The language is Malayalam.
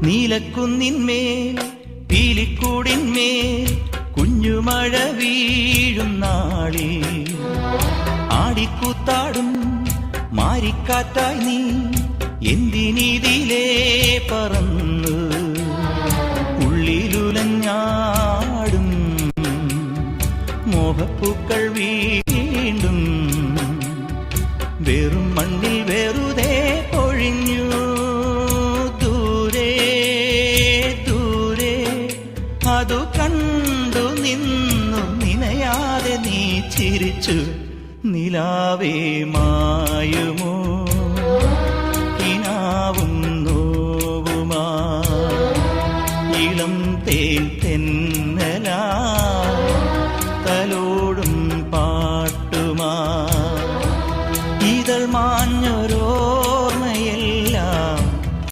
നീലക്കുന്നിന്മേൽ പീലിക്കൂടിന്മേൽ കുഞ്ഞുമഴ വീഴും നാളിൽ ആടിക്കൂത്താടും മാരിക്കാറ്റായി നീ എന്തിനിതിലേ പറന്നു ഉള്ളിലുലഞ്ഞാടും മോഹപ്പൂക്കൾ വീണ്ടും വെറും മണ്ണിൽ വെറുതെ പൊഴിഞ്ഞു ദൂരെ ദൂരെ അതു കണ്ടു നിന്നു നിനയാതെ നീ ചിരിച്ചു നിലാവേ മായുമോ